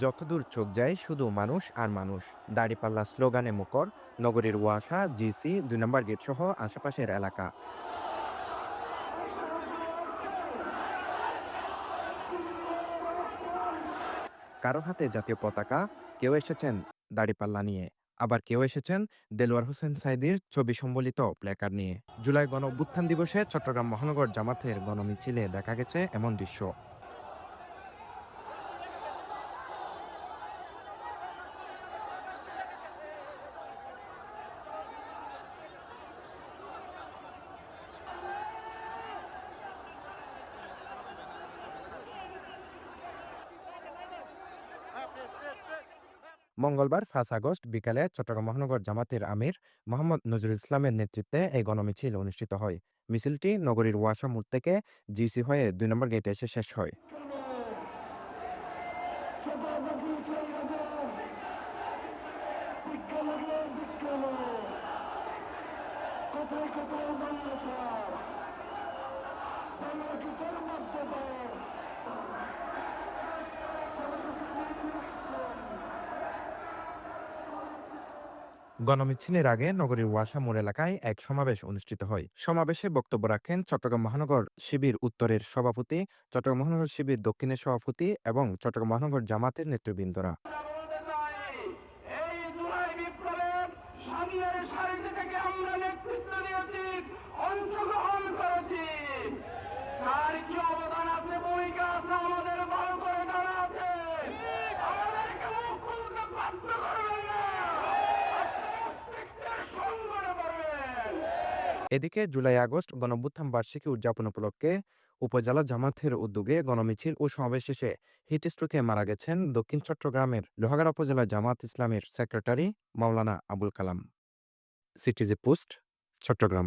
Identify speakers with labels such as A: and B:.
A: যতদূর চোখ যায় শুধু মানুষ আর মানুষ। দাঁড়িপাল্লা স্লোগানে মুখর নগরীর ওয়াসা, জিসি, ২ নম্বর গেট সহ আশেপাশের এলাকা। কারো হাতে জাতীয় পতাকা, কেউ এসেছেন দাঁড়িপাল্লা নিয়ে, আবার কেউ এসেছেন দেলোয়ার হোসেন সাঈদীর ছবি সম্বলিত প্ল্যাকার্ড নিয়ে। জুলাই গণ অভ্যুত্থান দিবসে চট্টগ্রাম মহানগর জামাতের গণমিছিলে দেখা গেছে এমন দৃশ্য। মঙ্গলবার ৫ আগস্ট বিকালে চট্টগ্রাম মহানগর জামাতের আমির মোহাম্মদ নজরুল ইসলামের নেতৃত্বে এই গণমিছিল অনুষ্ঠিত হয়। মিছিলটি নগরীর ওয়াসা মোড় থেকে জিসি হয়ে ২ নম্বর গেটে এসে শেষ হয়।
B: কোথায় কোথায় বাংলা ছাড় বাংলা গীতের মধ্যে
A: গণমিছিলের আগে নগরীর ওয়াসা মোড় এলাকায় এক সমাবেশ অনুষ্ঠিত হয়। সমাবেশে বক্তব্য রাখেন চট্টগ্রাম মহানগর শিবির উত্তরের সভাপতি, চট্টগ্রাম মহানগর শিবির দক্ষিণের সভাপতি এবং চট্টগ্রাম মহানগর জামাতের নেতৃবৃন্দরা।
B: বলতে চাই, এই জুলাই বিপ্লবের সামনের সারিতে থেকে আমরা নেতৃত্ব দিয়েছি, অংশগ্রহণ করেছি। তার কি অবদান আছে, ভূমিকা আছে, আমাদের ভালো করে জানা আছে। আমাদেরকে মুখ খুলতে বাধ্য করবেন না, মস্তিষ্কের সঙ্গনে পড়বেন।
A: এদিকে জুলাই আগস্ট গণঅভ্যুত্থান বার্ষিকী উদযাপন উপলক্ষে উপজেলা জামাতের উদ্যোগে গণমিছিল ও সমাবেশ শেষে হিটস্ট্রোকে মারা গেছেন দক্ষিণ চট্টগ্রামের লোহাগাড়া উপজেলা জামাত ইসলামের secretary Maulana Abul Kalam. CTG post, Chittagong.